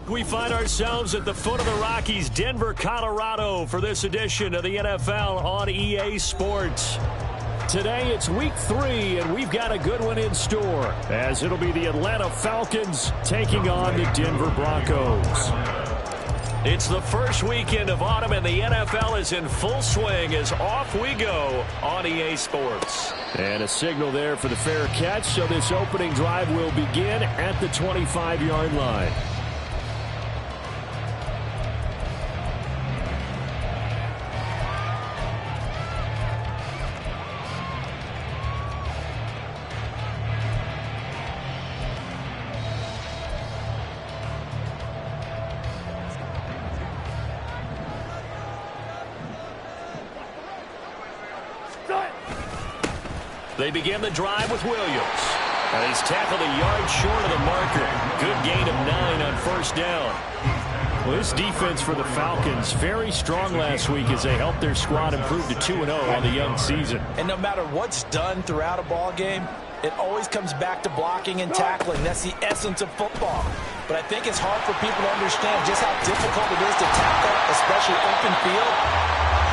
We find ourselves at the foot of the Rockies, Denver, Colorado, for this edition of the NFL on EA Sports. Today it's week 3, and we've got a good one in store, as it'll be the Atlanta Falcons taking on the Denver Broncos. It's the first weekend of autumn, and the NFL is in full swing as off we go on EA Sports. And a signal there for the fair catch, so this opening drive will begin at the 25-yard line. They begin the drive with Williams. And he's tackled a yard short of the marker. Good gain of 9 on first down. Well, this defense for the Falcons, very strong last week as they helped their squad improve to 2-0 on the young season. And no matter what's done throughout a ball game, it always comes back to blocking and tackling. That's the essence of football. But I think it's hard for people to understand just how difficult it is to tackle, especially open field.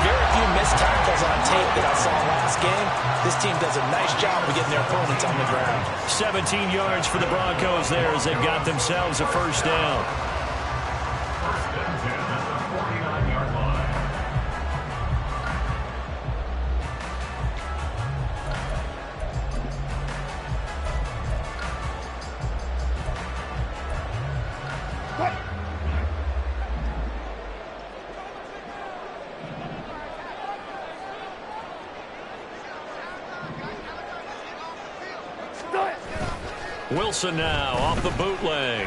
Very few missed tackles on tape that I saw last game. This team does a nice job of getting their opponents on the ground. 17 yards for the Broncos there as they've got themselves a first down. Wilson now off the bootleg.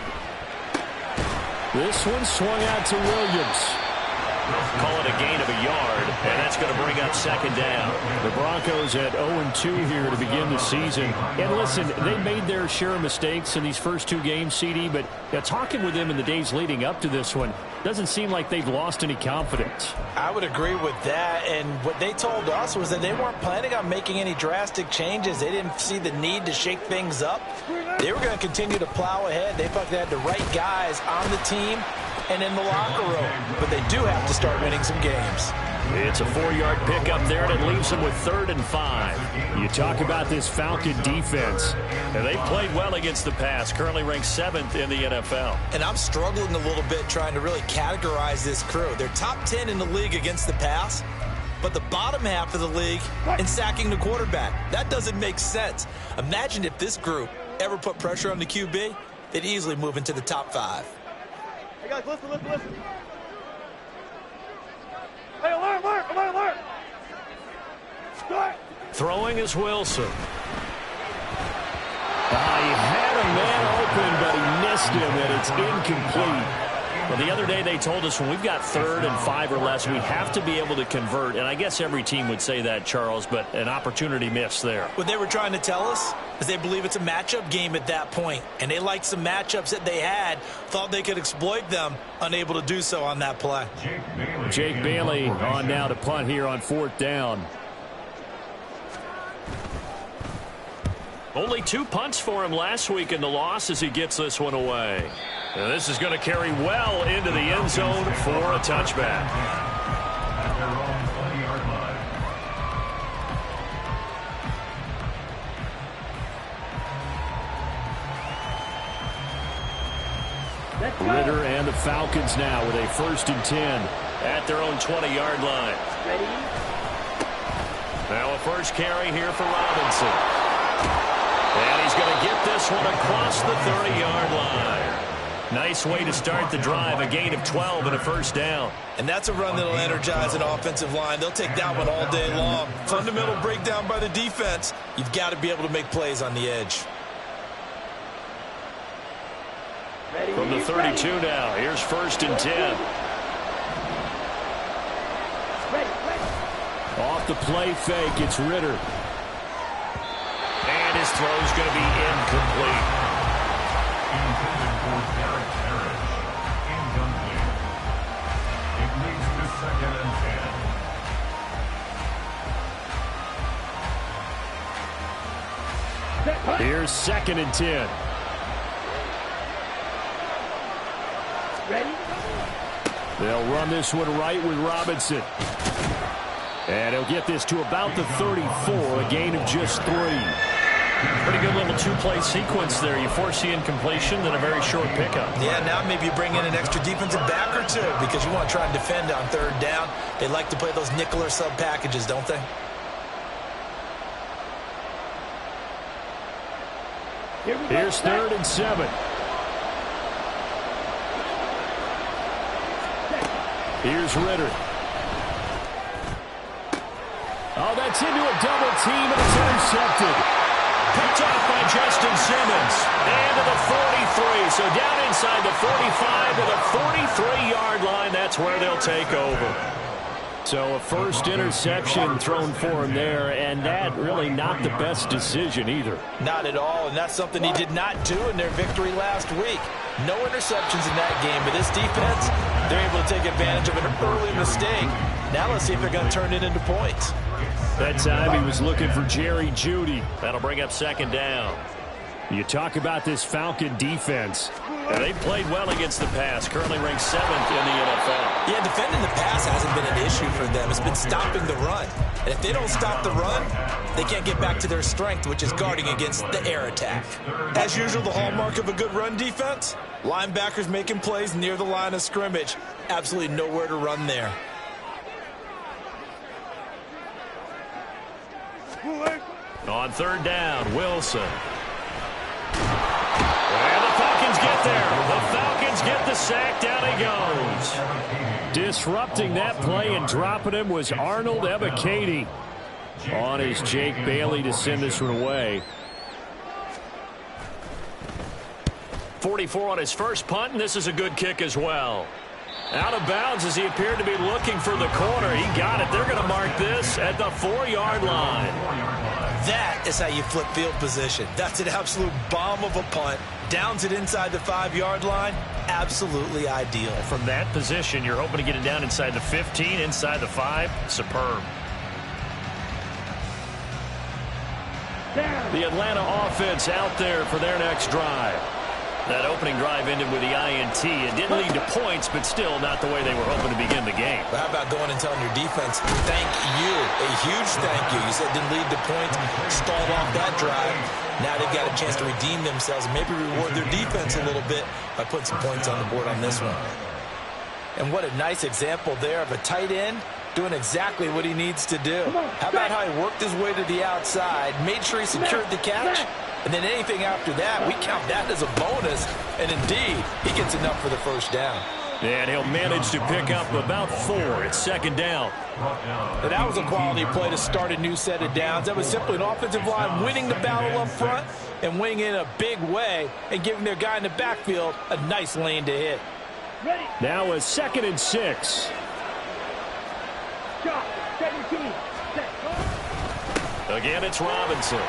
This one swung out to Williams. Call it a gain of a yard, and that's going to bring up second down. The Broncos at 0-2 here to begin the season. And listen, they made their share of mistakes in these first 2 games, CD, but talking with them in the days leading up to this one, doesn't seem like they've lost any confidence. I would agree with that, and what they told us was that they weren't planning on making any drastic changes. They didn't see the need to shake things up. They were going to continue to plow ahead. They thought they had the right guys on the team and in the locker room, but they do have to start winning some games. It's a 4-yard pickup there, and it leaves them with 3rd and 5. You talk about this Falcon defense, and they've played well against the pass, currently ranked 7th in the NFL. And I'm struggling a little bit trying to really categorize this crew. They're top 10 in the league against the pass, but the bottom half of the league in sacking the quarterback. That doesn't make sense. Imagine if this group ever put pressure on the QB, they'd easily move into the top 5. Hey, guys, listen. Hey, alert. Start. Throwing is Wilson. He had a man open, but he missed him, and it's incomplete. Well, the other day they told us when we've got 3rd and 5 or less, we have to be able to convert. And I guess every team would say that, Charles, but an opportunity missed there. What they were trying to tell us is they believe it's a matchup game at that point. And they liked some matchups that they had, thought they could exploit them, unable to do so on that play. Jake Bailey on now to punt here on 4th down. Only 2 punts for him last week in the loss as he gets this one away. And this is going to carry well into the end zone for a touchback. Ritter and the Falcons now with a 1st and 10 at their own 20-yard line. Ready? Now a first carry here for Robinson. And he's going to get this one across the 30-yard line. Nice way to start the drive, a gain of 12 and a first down. And that's a run that'll energize an offensive line. They'll take that one all day long. Fundamental breakdown by the defense. You've got to be able to make plays on the edge. Ready? From the 32 now, here's 1st and 10. Ready. Off the play fake, it's Ritter. And his throw's going to be incomplete. Intended for Derek Harris. Incomplete. It leads to 2nd and 10. Here's 2nd and 10. They'll run this one right with Robinson. And he'll get this to about the 34, a gain of just 3. Pretty good little two-play sequence there. You force the incompletion, then a very short pickup. Yeah, now maybe you bring in an extra defensive back or two because you want to try and defend on 3rd down. They like to play those nickel or sub packages, don't they? Here's 3rd and 7. Here's Ritter. Oh, that's into a double team, and it's intercepted. Picked off by Justin Simmons. And to the 43. So down inside the 45 to the 43-yard line. That's where they'll take over. So a first interception thrown for him there, and that really not the best decision either. Not at all, and that's something he did not do in their victory last week. No interceptions in that game, but this defense, they're able to take advantage of an early mistake. Now let's see if they're going to turn it into points. That time he was looking for Jerry Jeudy. That'll bring up 2nd down. You talk about this Falcon defense. Yeah, they've played well against the pass, currently ranked 7th in the NFL. Yeah, defending the pass hasn't been an issue for them. It's been stopping the run. And if they don't stop the run, they can't get back to their strength, which is guarding against the air attack. As usual, the hallmark of a good run defense, linebackers making plays near the line of scrimmage. Absolutely nowhere to run there. On 3rd down, Wilson. And the Falcons get there. The Falcons get the sack. Down he goes. Disrupting that play and dropping him was Arnold Ebiketie. On is Jake Bailey to send this one away. 44 on his first punt, and this is a good kick as well. Out of bounds as he appeared to be looking for the corner. He got it. They're going to mark this at the 4-yard line. That is how you flip field position. That's an absolute bomb of a punt. Downs it inside the 5-yard line. Absolutely ideal. From that position, you're hoping to get it down inside the 15, inside the 5. Superb. The Atlanta offense out there for their next drive. That opening drive ended with the INT. It didn't lead to points, but still not the way they were hoping to begin the game. But how about going and telling your defense, thank you, a huge thank you. You said it didn't lead to points, stalled off that drive. Now they've got a chance to redeem themselves and maybe reward their defense a little bit by putting some points on the board on this one. And what a nice example there of a tight end doing exactly what he needs to do. How about how he worked his way to the outside, made sure he secured the catch, and then anything after that, we count that as a bonus. And indeed, he gets enough for the first down. And he'll manage to pick up about 4. It's 2nd down. And that was a quality play to start a new set of downs. That was simply an offensive line winning the battle up front and winning in a big way and giving their guy in the backfield a nice lane to hit. Now a 2nd and 6. Again, it's Robinson.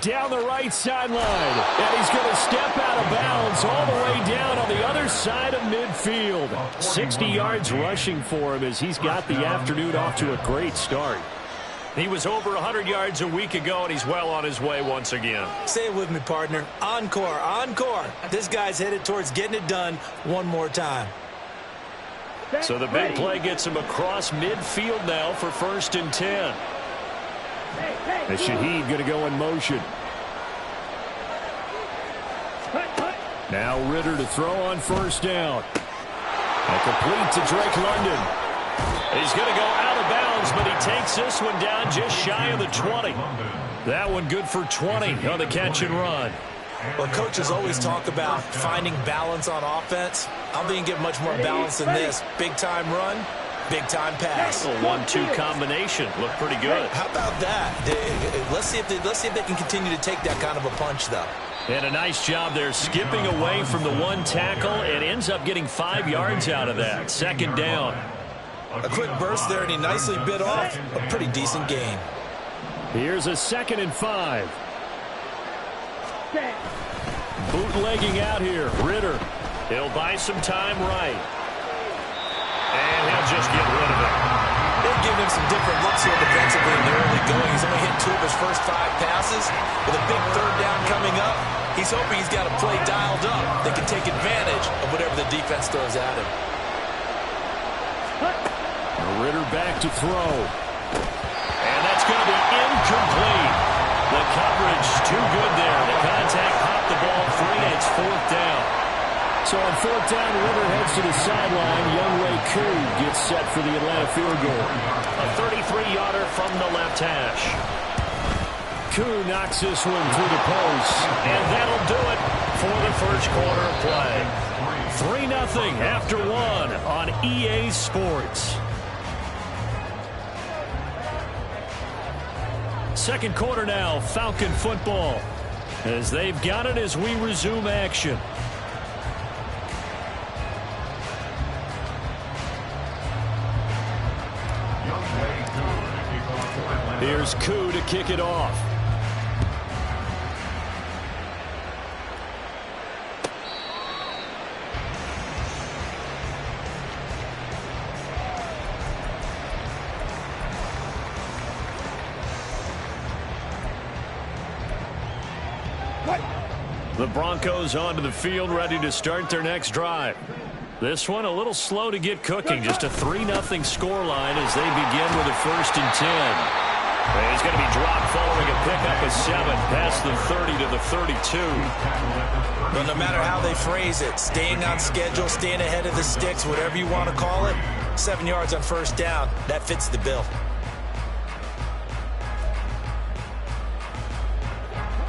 Down the right sideline. And he's going to step out of bounds all the way down on the other side of midfield. 60 yards rushing for him as he's got the afternoon off to a great start. He was over 100 yards a week ago, and he's well on his way once again. Say it with me, partner. Encore, encore. This guy's headed towards getting it done one more time. So the big play gets him across midfield now for 1st and 10. And Shaheed going to go in motion. Now Ritter to throw on 1st down. And complete to Drake London. He's going to go out of bounds, but he takes this one down just shy of the 20. That one good for 20 on the catch and run. Well, coaches always talk about finding balance on offense. I don't think you get much more balance than this. Big-time run, big-time pass. A 1-2 combination. Looked pretty good. How about that? Let's see if they can continue to take that kind of a punch, though. And a nice job there skipping away from the one tackle and ends up getting 5 yards out of that. 2nd down. A quick burst there, and he nicely bit off a pretty decent gain. Here's a 2nd and 5. Bootlegging out here, Ritter. He'll buy some time right. And he'll just get rid of it. They've given him some different looks here defensively in the early going. He's only hit 2 of his first 5 passes. With a big 3rd down coming up, He's hoping he's got a play dialed up that can take advantage of whatever the defense throws at him. Ritter back to throw. And that's going to be incomplete. The coverage too good there. The contact popped the ball free, and it's 4th down. So on 4th down, Ritter heads to the sideline. Younghoe Koo gets set for the Atlanta field goal. A 33-yarder from the left hash. Koo knocks this one through the post, and that'll do it for the first quarter of play. 3-0 after 1 on EA Sports. Second quarter now, Falcon football, as they've got it as we resume action. Here's Koo to kick it off. The Broncos onto the field, ready to start their next drive. This one a little slow to get cooking. Just a 3-0 scoreline as they begin with a 1st and 10. And he's going to be dropped following a pickup of 7 past the 30 to the 32. But no matter how they phrase it, staying on schedule, staying ahead of the sticks, whatever you want to call it, 7 yards on 1st down, that fits the bill.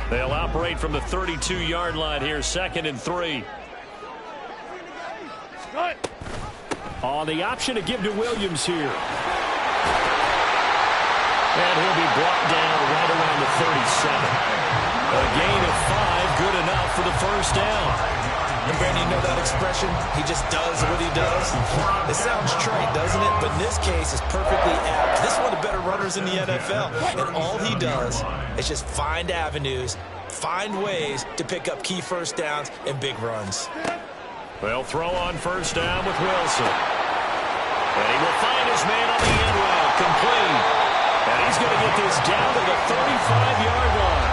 They'll operate from the 32-yard line here, 2nd and 3. On the option to give to Williams here. And he'll be brought down right around the 37. A gain of 5, good enough for the 1st down. And Brandon, you know that expression? He just does what he does. It sounds trite, doesn't it? But in this case, it's perfectly apt. This is one of the better runners in the NFL. And all he does is just find avenues, find ways to pick up key 1st downs and big runs. They'll throw on 1st down with Wilson. And he will find his man on the end route, complete. And he's going to get this down to the 35-yard line.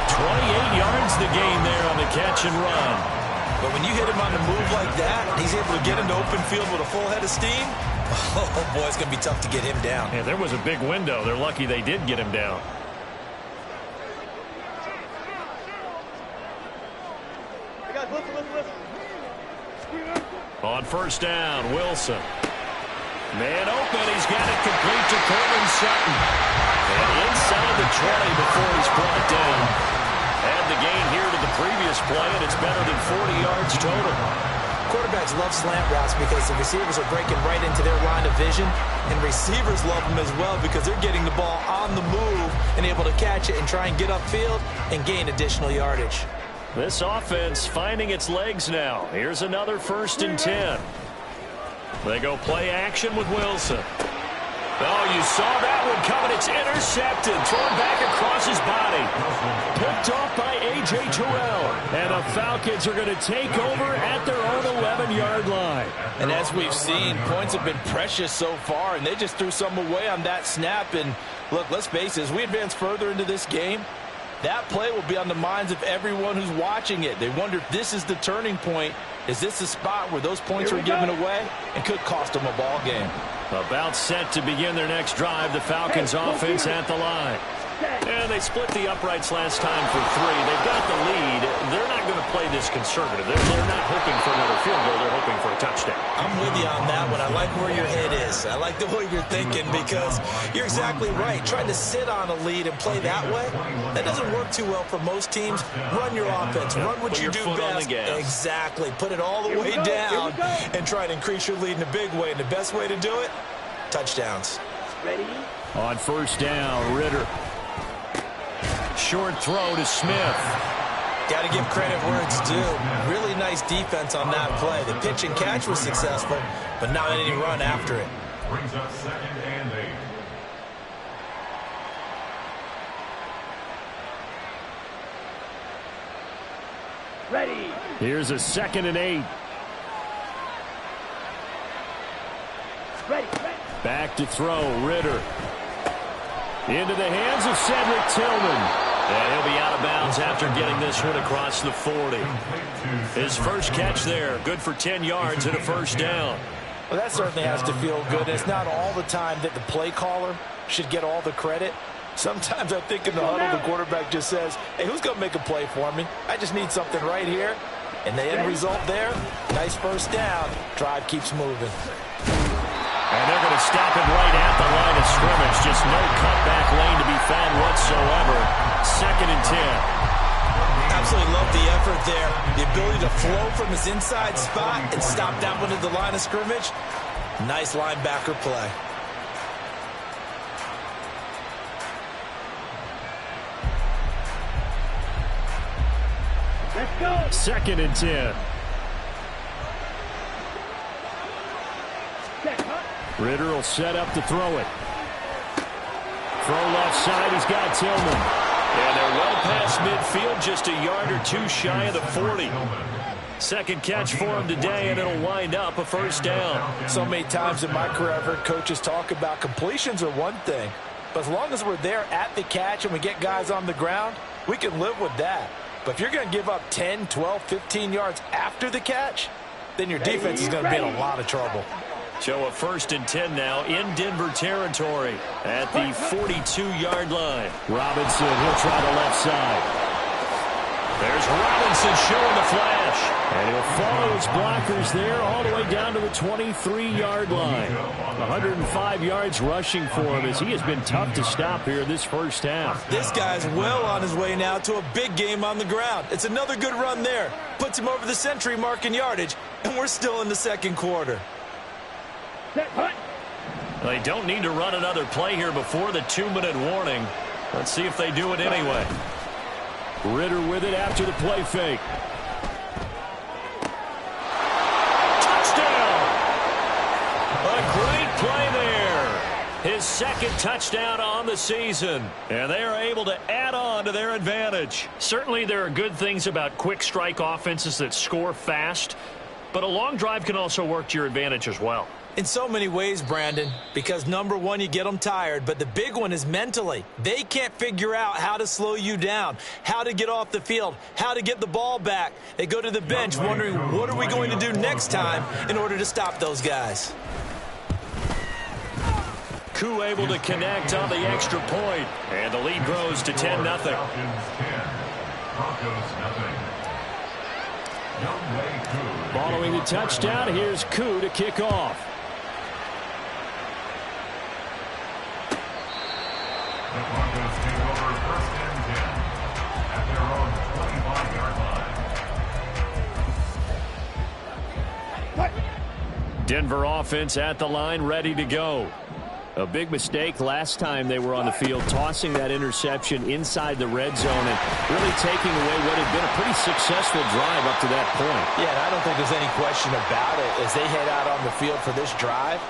28 yards the gain there on the catch and run. But when you hit him on the move like that, he's able to get into open field with a full head of steam, oh boy, it's going to be tough to get him down. Yeah, there was a big window. They're lucky they did get him down. On 1st down, Wilson. Man open, he's got it complete to Courtland Sutton. And inside the 20 before he's brought down. Add the gain here to the previous play, and it's better than 40 yards total. Quarterbacks love slant routes because the receivers are breaking right into their line of vision, and receivers love them as well because they're getting the ball on the move and able to catch it and try and get upfield and gain additional yardage. This offense finding its legs now. Here's another 1st and 10. They go play action with Wilson. Oh, you saw that one coming. It's intercepted. Thrown back across his body. Picked off by A.J. Terrell. And the Falcons are going to take over at their own 11-yard line. And as we've seen, points have been precious so far, and they just threw some away on that snap. And look, let's face it, as we advance further into this game, that play will be on the minds of everyone who's watching it. They wonder if this is the turning point. Is this the spot where those points are given away and could cost them a ball game? About set to begin their next drive, the Falcons offense at the line. And they split the uprights last time for 3. They've got the lead. They're not going to play this conservative. They're not hoping for another field goal. They're hoping for a touchdown. I'm with you on that one. I like where your head is. I like the way you're thinking because you're exactly right. Trying to sit on a lead and play that way, that doesn't work too well for most teams. Run your offense. Run what you do best. Exactly. Put it all the way down and try to increase your lead in a big way. And the best way to do it, touchdowns. Ready? On 1st down, Ritter. Short throw to Smith. Got to give credit where it's due. Really nice defense on that play. The pitch and catch was successful, but not any run after it. Brings up 2nd and 8. Ready. Here's a 2nd and 8. Ready. Back to throw, Ritter. Into the hands of Cedric Tillman. And he'll be out of bounds after getting this one across the 40. His first catch there, good for 10 yards and a first down. Well, that certainly has to feel good. It's not all the time that the play caller should get all the credit. Sometimes I think in the huddle, the quarterback just says, hey, who's going to make a play for me? I just need something right here. And the end result there, nice first down. Drive keeps moving. And they're going to stop him right at the line of scrimmage. Just no cutback lane to be found whatsoever. 2nd and 10. Absolutely love the effort there. The ability to flow from his inside spot and stop that one at the line of scrimmage. Nice linebacker play. Let's go. 2nd and 10. Ritter will set up to throw it. Throw left side, he's got Tillman. And they're well past midfield, just a yard or two shy of the 40. Second catch for him today, and it'll wind up a first down. So many times in my career I've heard coaches talk about completions are one thing, but as long as we're there at the catch and we get guys on the ground, we can live with that. But if you're going to give up 10, 12, 15 yards after the catch, then your defense is going to be in a lot of trouble. So a 1st and 10 now in Denver territory at the 42-yard line. Robinson, he'll try the left side. There's Robinson showing the flash. And he'll follow his blockers there all the way down to the 23-yard line. 105 yards rushing for him as he has been tough to stop here this first half. This guy's well on his way now to a big game on the ground. It's another good run there. Puts him over the century mark in yardage, and we're still in the second quarter. They don't need to run another play here before the 2-minute warning. Let's see if they do it anyway. Ritter with it after the play fake. Touchdown! A great play there. His 2nd touchdown on the season. And they are able to add on to their advantage. Certainly there are good things about quick strike offenses that score fast, but a long drive can also work to your advantage as well. In so many ways, Brandon, because number one, you get them tired, but the big one is mentally. They can't figure out how to slow you down, how to get off the field, how to get the ball back. They go to the bench wondering, what are we going to do next time in order to stop those guys? Koo able to connect on the extra point, and the lead grows to 10-0. Following the touchdown, here's Koo to kick off. The Broncos take over 1st and 10 at their own 25-yard line. Denver offense at the line, ready to go. A big mistake last time they were on the field, tossing that interception inside the red zone and really taking away what had been a pretty successful drive up to that point. Yeah, and I don't think there's any question about it. As they head out on the field for this drive,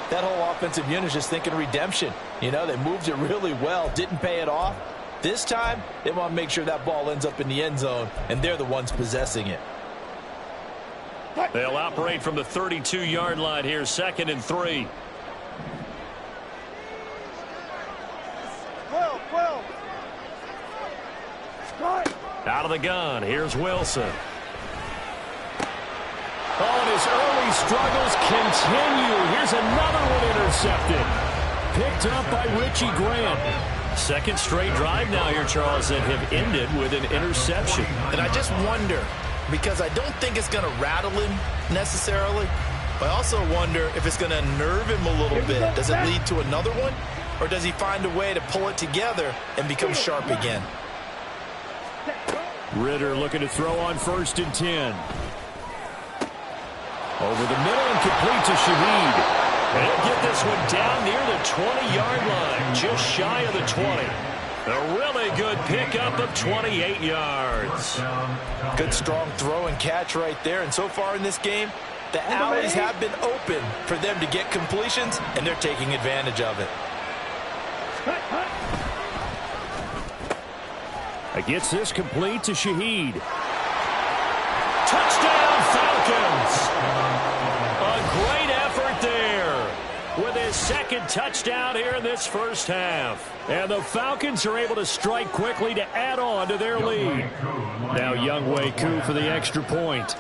that whole offensive unit is just thinking redemption. You know, they moved it really well, didn't pay it off. This time, they want to make sure that ball ends up in the end zone, and they're the ones possessing it. They'll operate from the 32-yard line here, 2nd and 3. Out of the gun, here's Wilson. Oh, and his early struggles continue. Here's another one intercepted. Picked up by Richie Grant. Second straight drive now here, Charles, that have ended with an interception. And I just wonder, because I don't think it's going to rattle him necessarily, but I also wonder if it's going to nerve him a little bit. Does it lead to another one? Or does he find a way to pull it together and become sharp again? Ritter looking to throw on 1st and 10. Over the middle and complete to Shaheed. And he'll get this one down near the 20-yard line, just shy of the 20. A really good pickup of 28 yards. Good strong throw and catch right there. And so far in this game, the alleys have been open for them to get completions, and they're taking advantage of it. Gets this complete to Shaheed. Touchdown, Falcons! A great effort there. with his second touchdown here in this first half. And the Falcons are able to strike quickly to add on to their lead. Now Younghoe Koo for the extra point.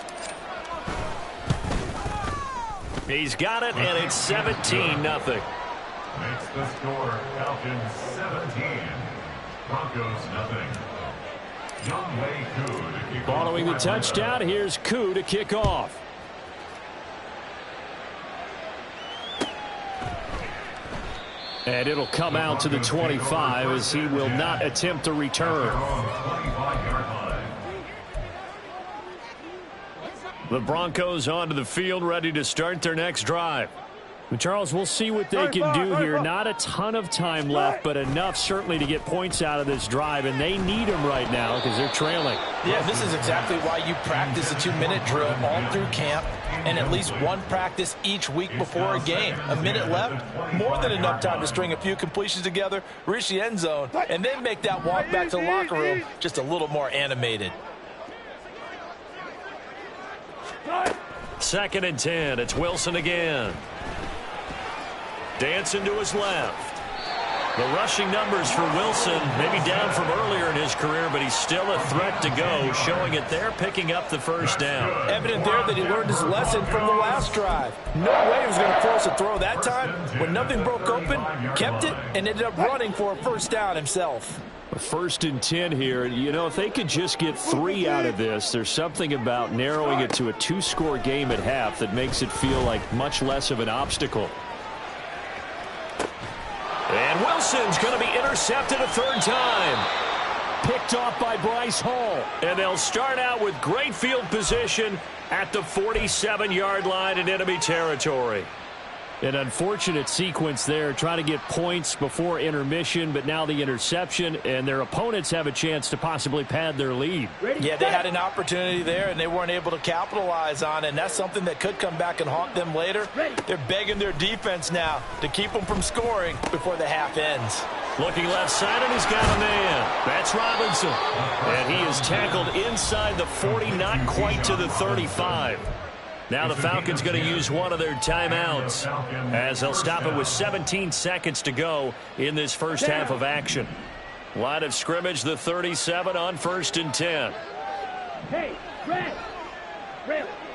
He's got it, and it's 17-0. Makes the score Falcons 17, Broncos nothing. Younghoe Koo to kick Following the off. touchdown, here's Koo to kick off. And it'll come out to the 25 as he will not attempt to return. The Broncos onto the field, ready to start their next drive. Charles, we'll see what they can do here. Not a ton of time left, but enough certainly to get points out of this drive, and they need them right now because they're trailing. Yeah, this is exactly why you practice a 2-minute drill all through camp and at least one practice each week before a game. A minute left, more than enough time to string a few completions together, reach the end zone, and then make that walk back to the locker room just a little more animated. 2nd and 10. It's Wilson again. Dancing to his left. The rushing numbers for Wilson maybe down from earlier in his career, but he's still a threat to go, showing it there, picking up the first down. Evident there that he learned his lesson from the last drive. No way he was going to force a throw that time. When nothing broke open, kept it, and ended up running for a first down himself. 1st and 10 here. You know, if they could just get 3 out of this, there's something about narrowing it to a 2-score game at half that makes it feel like much less of an obstacle. And Wilson's going to be intercepted a 3rd time. Picked off by Bryce Hall. And they'll start out with great field position at the 47-yard line in enemy territory. An unfortunate sequence there, trying to get points before intermission, but now the interception, and their opponents have a chance to possibly pad their lead. Yeah, they had an opportunity there, and they weren't able to capitalize on it, and that's something that could come back and haunt them later. They're begging their defense now to keep them from scoring before the half ends. Looking left side, and he's got a man. That's Robinson. And he is tackled inside the 40, not quite to the 35. Now the Falcons going to use one of their timeouts as they'll stop it with 17 seconds to go in this first half of action. Line of scrimmage, the 37 on 1st and 10. Hey, red,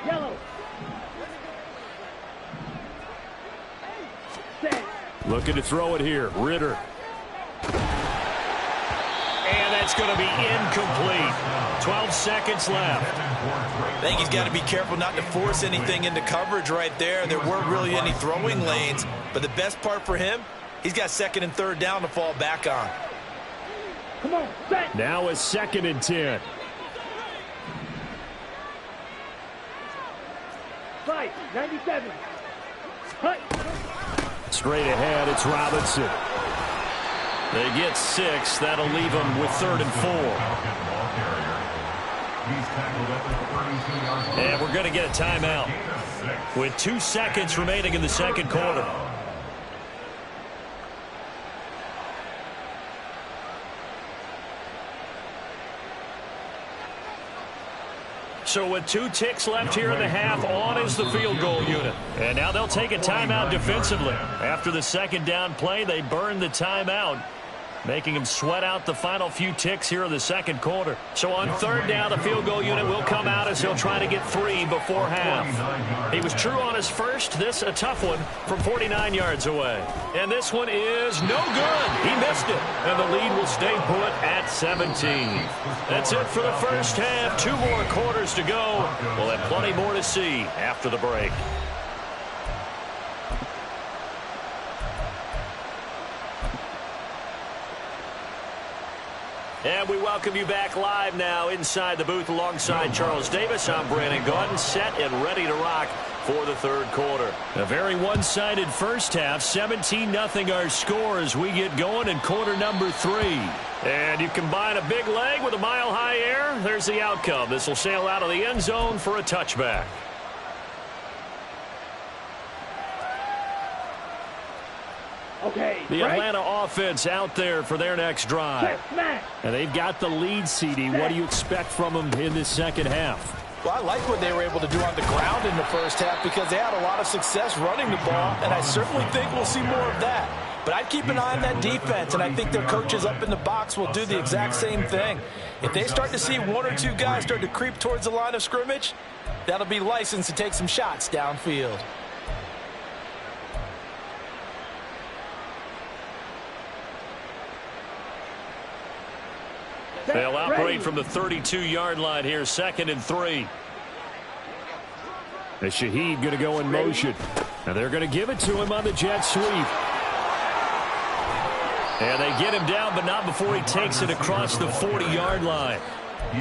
yellow. Set. Looking to throw it here. Ritter. And that's going to be incomplete. 12 seconds left. I think he's got to be careful not to force anything into coverage right there. There weren't really any throwing lanes, but the best part for him, he's got 2nd and 3rd down to fall back on. Come on, set. Now a 2nd and 10. Fight, 97. Hut. Straight ahead, it's Robinson. They get 6. That'll leave them with 3rd and 4. And we're going to get a timeout with 2 seconds remaining in the 2nd quarter. So with 2 ticks left here in the half, on is the field goal unit. And now they'll take a timeout defensively. After the 2nd down play, they burn the timeout, making him sweat out the final few ticks here in the 2nd quarter. So on 3rd down, the field goal unit will come out as he'll try to get 3 before half. He was true on his first. This a tough one from 49 yards away. And this one is no good. He missed it. And the lead will stay put at 17. That's it for the first half. 2 more quarters to go. We'll have plenty more to see after the break. And we welcome you back live now inside the booth alongside Charles Davis. I'm Brandon Gaudin, set and ready to rock for the 3rd quarter. A very one-sided first half, 17-0 our score as we get going in quarter number 3. And you combine a big leg with a mile-high air, there's the outcome. This will sail out of the end zone for a touchback. Okay. The Atlanta offense out there for their next drive. And they've got the lead, CD. What do you expect from them in this 2nd half? Well, I like what they were able to do on the ground in the first half because they had a lot of success running the ball, and I certainly think we'll see more of that. But I'd keep an eye on that defense, and I think their coaches up in the box will do the exact same thing. If they start to see one or two guys start to creep towards the line of scrimmage, that'll be licensed to take some shots downfield. They'll operate from the 32-yard line here, 2nd and 3. And Shaheed going to go in motion. And they're going to give it to him on the jet sweep. And they get him down, but not before he takes it across the 40-yard line.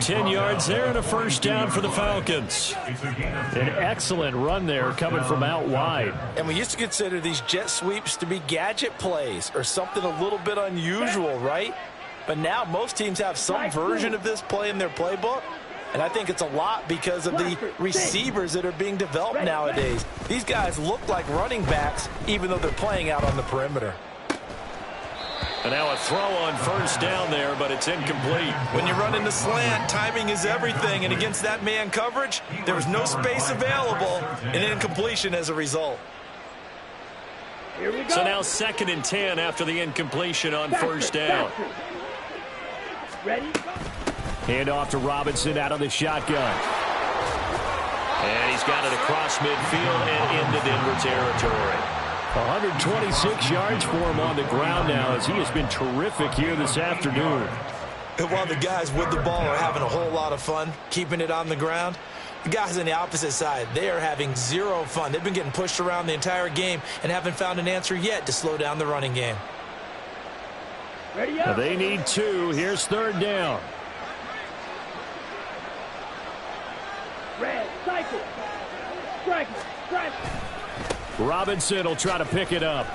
10 yards there and a first down for the Falcons. An excellent run there coming from out wide. And we used to consider these jet sweeps to be gadget plays or something a little bit unusual, right? But now most teams have some version of this play in their playbook. And I think it's a lot because of the receivers that are being developed nowadays. These guys look like running backs even though they're playing out on the perimeter. And now a throw on first down there, but it's incomplete. When you run in the slant, timing is everything. And against that man coverage, there was no space available and incompletion as a result. Here we go. So now 2nd and 10 after the incompletion on first down. Ready? Hand off to Robinson out of the shotgun. And he's got it across midfield and into Denver territory. 126 yards for him on the ground now as he has been terrific here this afternoon. And while the guys with the ball are having a whole lot of fun keeping it on the ground, the guys on the opposite side, they are having zero fun. They've been getting pushed around the entire game and haven't found an answer yet to slow down the running game. Ready up. They need 2. Here's 3rd down. Red, cycle. Strike, strike. Robinson will try to pick it up.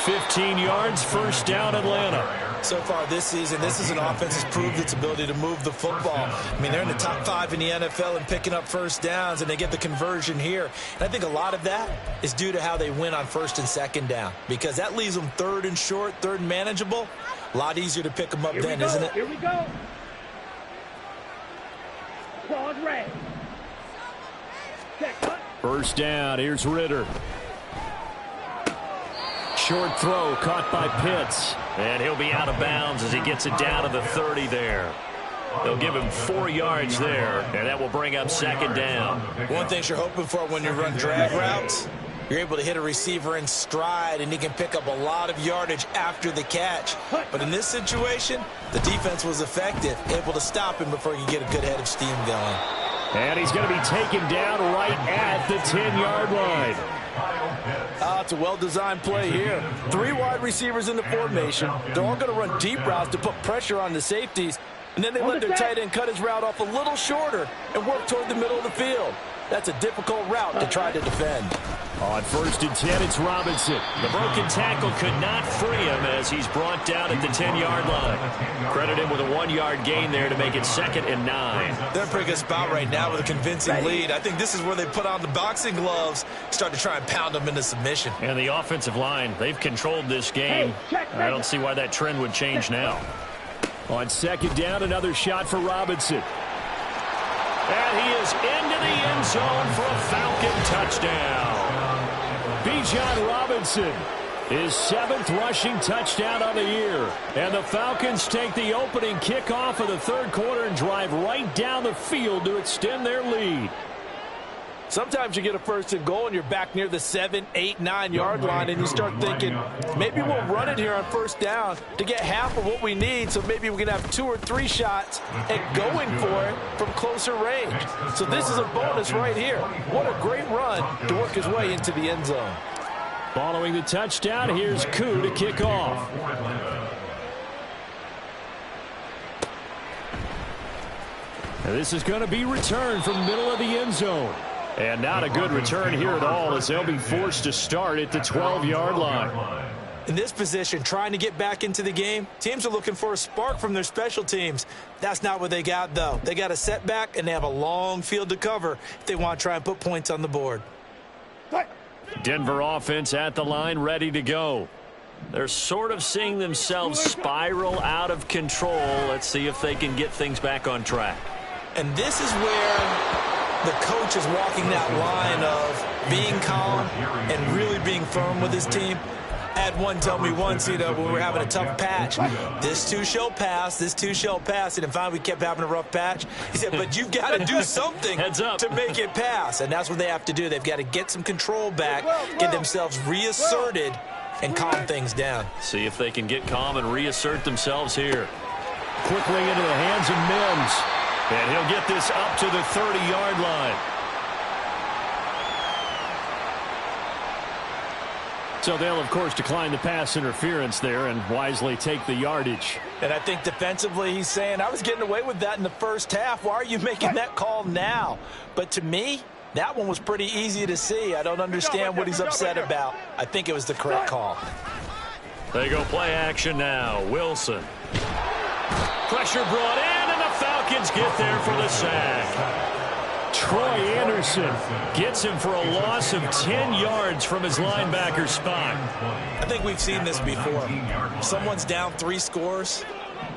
15 yards, first down, Atlanta. So far this season, this is an offense that's proved its ability to move the football. I mean, they're in the top 5 in the NFL and picking up first downs, and they get the conversion here. And I think a lot of that is due to how they win on 1st and 2nd down, because that leaves them 3rd and short, 3rd and manageable. A lot easier to pick them up then, isn't it? Here we go. Claws red. Check, cut. First down, here's Ritter. Short throw caught by Pitts. And he'll be out of bounds as he gets it down to the 30 there. They'll give him 4 yards there, and that will bring up 2nd down. One thing you're hoping for when you run drag routes, you're able to hit a receiver in stride, and he can pick up a lot of yardage after the catch. But in this situation, the defense was effective, able to stop him before you get a good head of steam going. And he's going to be taken down right at the 10-yard line. It's a well-designed play here. 3 wide receivers in the formation. They're all going to run deep routes to put pressure on the safeties. And then they let their tight end cut his route off a little shorter and work toward the middle of the field. That's a difficult route to try to defend. On 1st and 10, it's Robinson. The broken tackle could not free him as he's brought down at the 10-yard line. Credit him with a 1-yard gain there to make it 2nd and 9. They're in a pretty good spot right now with a convincing lead. I think this is where they put on the boxing gloves, start to try and pound them into submission. And the offensive line, they've controlled this game. I don't see why that trend would change now. On 2nd down, another shot for Robinson. And he is into the end zone for a Falcon touchdown. Bijan Robinson, his 7th rushing touchdown on the year. And the Falcons take the opening kickoff of the 3rd quarter and drive right down the field to extend their lead. Sometimes you get a 1st and goal and you're back near the 7, 8, 9-yard line and you start thinking, maybe we'll run it here on 1st down to get half of what we need, so maybe we can have 2 or 3 shots at going for it from closer range. So this is a bonus right here. What a great run to work his way into the end zone. Following the touchdown, here's Koo to kick off. And this is going to be returned from the middle of the end zone. And not a good return here at all as they'll be forced to start at the 12-yard line. In this position, trying to get back into the game, teams are looking for a spark from their special teams. That's not what they got, though. They got a setback, and they have a long field to cover if they want to try and put points on the board. Denver offense at the line, ready to go. They're sort of seeing themselves spiral out of control. Let's see if they can get things back on track. And this is where the coach is walking that line of being calm and really being firm with his team. I had one tell me once, when we were having a tough patch, this too shall pass, this too shall pass. And finally we kept having a rough patch. He said, but you've got to do something to make it pass. And that's what they have to do. They've got to get some control back, get themselves reasserted, and calm things down. See if they can get calm and reassert themselves here. Quickly into the hands of Mims. And he'll get this up to the 30-yard line. So they'll, of course, decline the pass interference there and wisely take the yardage. And I think defensively he's saying, I was getting away with that in the first half. Why are you making that call now? But to me, that one was pretty easy to see. I don't understand what he's upset about. I think it was the correct call. They go play action now. Wilson. Pressure brought in, and the Falcons get there for the sack. Troy Anderson gets him for a loss of 10 yards from his linebacker spot. I think we've seen this before. Someone's down 3 scores.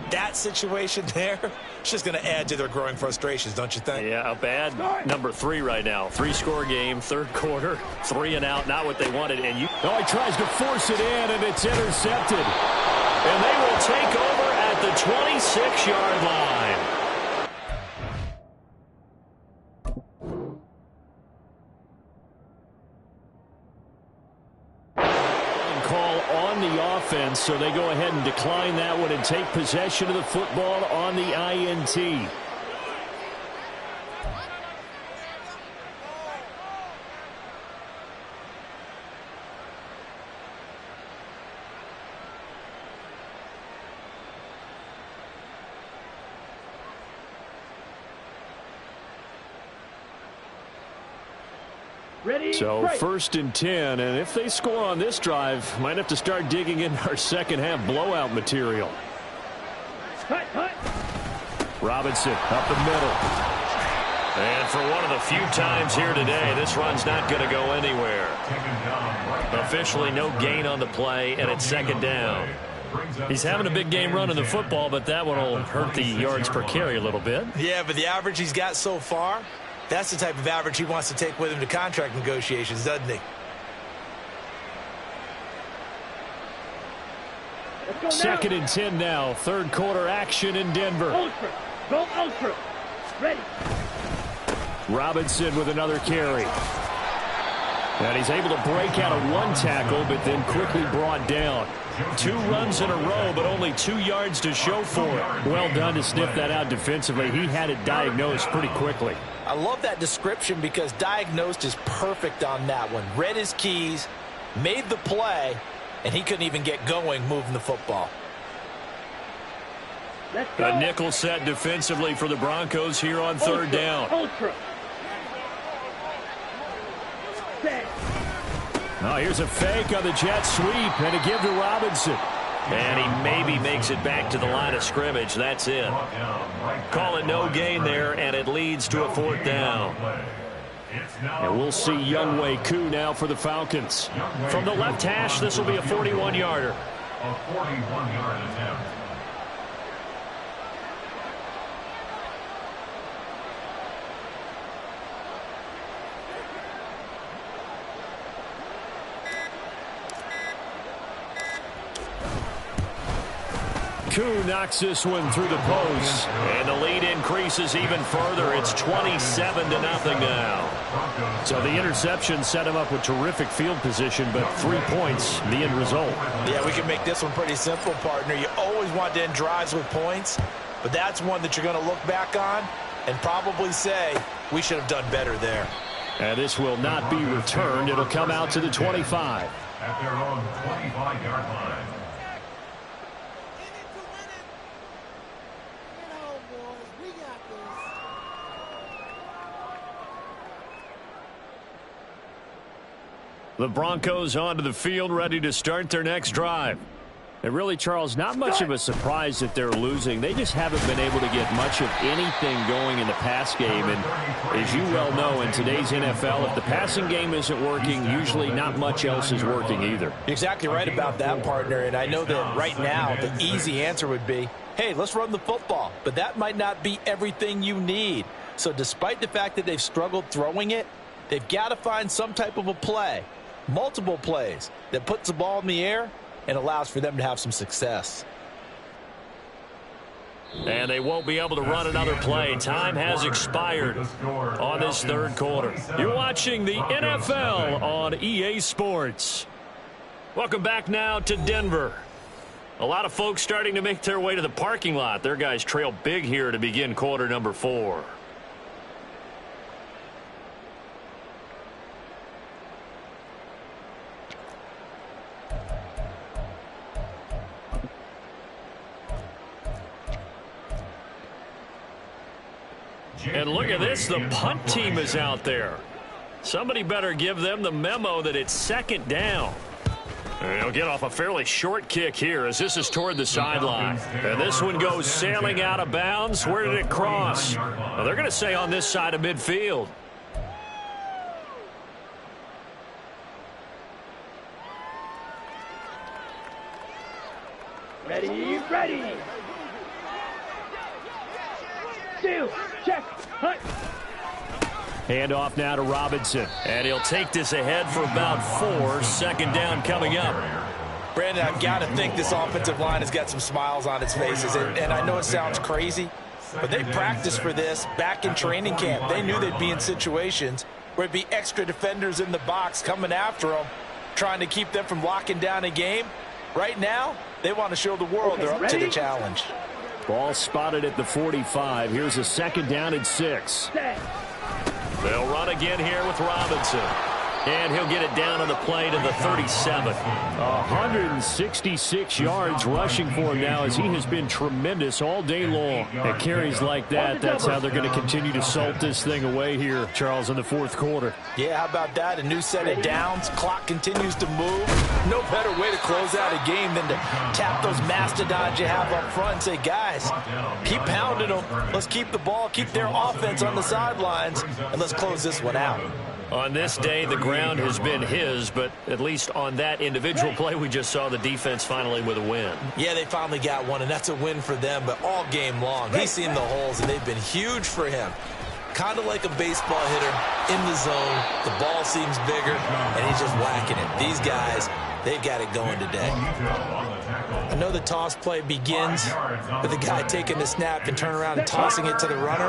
That situation there, it's just going to add to their growing frustrations, don't you think? Yeah, a bad number 3 right now. 3-score game, third quarter, 3 and out, not what they wanted. And he tries to force it in, and it's intercepted. And they will take over at the 26-yard line. Offense, so they go ahead and decline that one and take possession of the football on the INT. So 1st and 10, and if they score on this drive, might have to start digging in our second half blowout material. Robinson up the middle. And for one of the few times here today, this run's not going to go anywhere. Officially no gain on the play, and it's 2nd down. He's having a big game running the football, but that one will hurt the yards per carry a little bit. Yeah, but the average he's got so far, that's the type of average he wants to take with him to contract negotiations, doesn't he? 2nd and 10 now. 3rd quarter action in Denver. Ultra. Go ultra. Ready. Robinson with another carry. And he's able to break out of 1 tackle, but then quickly brought down. 2 runs in a row, but only 2 yards to show for it. Well done to sniff that out defensively. He had it diagnosed pretty quickly. I love that description because diagnosed is perfect on that one. Read his keys, made the play, and he couldn't even get going moving the football. A nickel set defensively for the Broncos here on 3rd down. Ultra. Set. Oh, here's a fake on the jet sweep and a give to Robinson. And he maybe makes it back to the line of scrimmage. That's it. Call it no gain there, and it leads to a 4th down. And we'll see Younghoe Koo now for the Falcons. From the left hash, this will be a 41-yarder. A 41-yard attempt. Koo knocks this one through the post, and the lead increases even further. It's 27-0 now. So the interception set him up with terrific field position, but 3 points, the end result. Yeah, we can make this one pretty simple, partner. You always want to end drives with points, but that's one that you're going to look back on and probably say, we should have done better there. And this will not be returned. It'll come out to the 25. At their own 25-yard line. The Broncos onto the field, ready to start their next drive. And really, Charles, not much of a surprise that they're losing. They just haven't been able to get much of anything going in the pass game. And as you well know, in today's NFL, if the passing game isn't working, usually not much else is working either. You're exactly right about that, partner. And I know that right now the easy answer would be, hey, let's run the football. But that might not be everything you need. So despite the fact that they've struggled throwing it, they've got to find some type of a play, multiple plays, that puts the ball in the air and allows for them to have some success. And they won't be able to run another play. Time has expired on this third quarter. You're watching the NFL on EA Sports. Welcome back now to Denver. A lot of folks starting to make their way to the parking lot. Their guys trail big here to begin quarter number 4. And look at this, the punt team is out there. Somebody better give them the memo that it's second down. And he'll get off a fairly short kick here as this is toward the sideline. And this one goes sailing out of bounds. Where did it cross? Well, they're going to say on this side of midfield. Ready, ready. 2, check, hunt. Handoff now to Robinson. And he'll take this ahead for about 4. Second down coming up. Brandon, I've got to think this offensive line has got some smiles on its faces. And I know it sounds crazy, but they practiced for this back in training camp. They knew they'd be in situations where it'd be extra defenders in the box coming after them, trying to keep them from locking down a game. Right now, they want to show the world they're up to the challenge. Ball spotted at the 45. Here's a second down and 6. They'll run again here with Robinson. And he'll get it down on the play to the 37. 166 yards rushing for him now as he has been tremendous all day long. At carries like that, that's how they're going to continue to salt this thing away here, Charles, in the fourth quarter. Yeah, how about that? A new set of downs. Clock continues to move. No better way to close out a game than to tap those mastodons you have up front and say, guys, keep pounding them. Let's keep the ball, keep their offense on the sidelines, and let's close this one out. On this day, the ground has been his, but at least on that individual play, we just saw the defense finally with a win. Yeah, they finally got one, and that's a win for them, but all game long, he's seen the holes, and they've been huge for him. Kind of like a baseball hitter in the zone. The ball seems bigger, and he's just whacking it. These guys, they've got it going today. I know the toss play begins with the guy taking the snap and turn around and tossing it to the runner,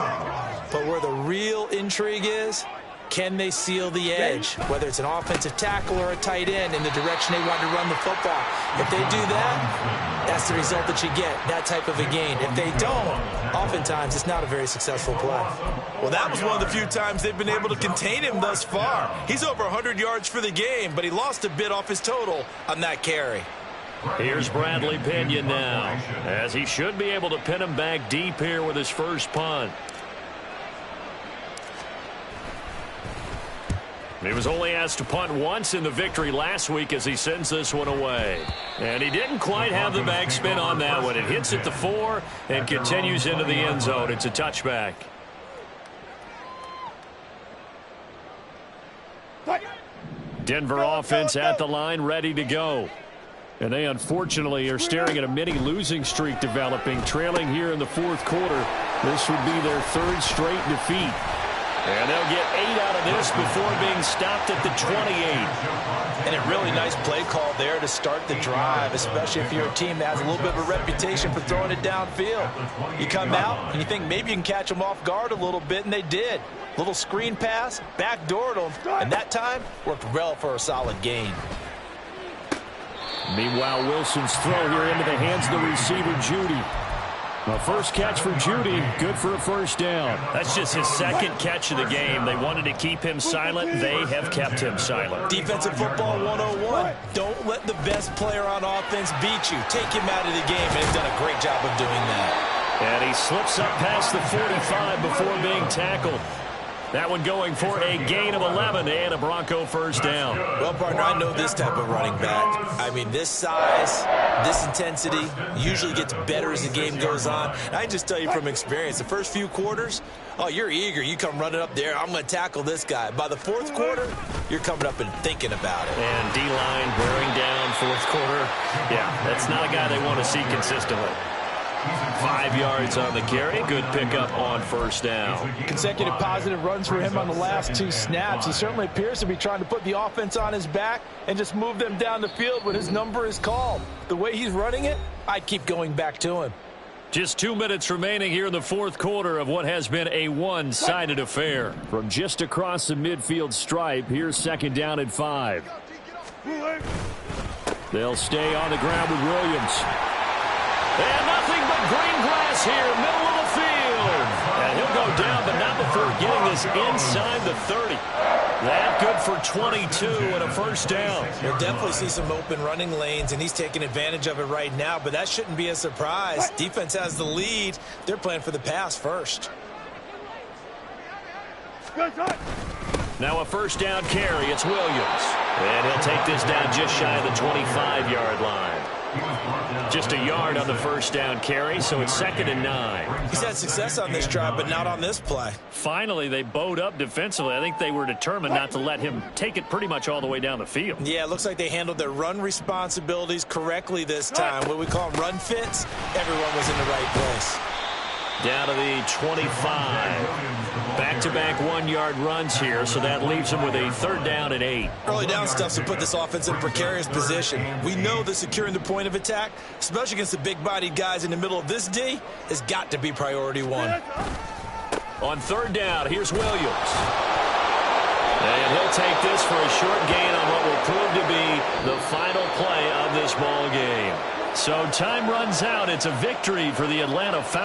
but where the real intrigue is, can they seal the edge, whether it's an offensive tackle or a tight end, in the direction they want to run the football? If they do that, that's the result that you get, that type of a gain. If they don't, oftentimes it's not a very successful play. Well, that was one of the few times they've been able to contain him thus far. He's over 100 yards for the game, but he lost a bit off his total on that carry. Here's Bradley Pinion now, as he should be able to pin him back deep here with his first punt. He was only asked to punt once in the victory last week as he sends this one away. And he didn't quite have the backspin on that one. It hits at the 4 and continues into the end zone. It's a touchback. Denver offense at the line, ready to go. And they unfortunately are staring at a mini losing streak developing, trailing here in the fourth quarter. This would be their 3rd straight defeat. And they'll get 8 out of this before being stopped at the 28. And a really nice play call there to start the drive, especially if you're a team that has a little bit of a reputation for throwing it downfield. You come out and you think maybe you can catch them off guard a little bit, and they did. Little screen pass, backdoored them, and that time worked well for a solid gain. Meanwhile, Wilson's throw here into the hands of the receiver, Judy. The first catch for Judy, good for a first down. That's just his second catch of the game. They wanted to keep him silent. They have kept him silent. Defensive football 101. Don't let the best player on offense beat you. Take him out of the game, and he's done a great job of doing that. And he slips up past the 45 before being tackled. That one going for a gain of 11 and a Bronco first down. Well, partner, I know this type of running back. I mean, this size, this intensity usually gets better as the game goes on. And I can just tell you from experience, the first few quarters, oh, you're eager. You come running up there, I'm going to tackle this guy. By the fourth quarter, you're coming up and thinking about it. And D-line wearing down fourth quarter. Yeah, that's not a guy they want to see consistently. 5 yards on the carry. Good pickup on first down. Consecutive positive runs for him on the last 2 snaps. He certainly appears to be trying to put the offense on his back and just move them down the field when his number is called. The way he's running it, I'd keep going back to him. Just 2 minutes remaining here in the fourth quarter of what has been a one-sided affair. From just across the midfield stripe, here's second down and 5. They'll stay on the ground with Williams. And nothing but green grass here, middle of the field. And he'll go down, but not before getting this inside the 30. That good for 22 and a first down. We'll definitely see some open running lanes, and he's taking advantage of it right now, but that shouldn't be a surprise. Defense has the lead. They're playing for the pass first. Now a first down carry. It's Williams. And he'll take this down just shy of the 25-yard line. Just a yard on the first down carry, so it's 2nd and 9. He's had success on this drive, but not on this play. Finally, they bowed up defensively. I think they were determined not to let him take it pretty much all the way down the field. Yeah, it looks like they handled their run responsibilities correctly this time. What we call them run fits, everyone was in the right place. Down to the 25. Back-to-back 1-yard runs here, so that leaves them with a 3rd down and 8. Early down stuff to put this offense in a precarious position. We know that securing the point of attack, especially against the big-bodied guys in the middle of this D, has got to be priority 1. On 3rd down, here's Williams. And he'll take this for a short gain on what will prove to be the final play of this ball game. So time runs out. It's a victory for the Atlanta Falcons.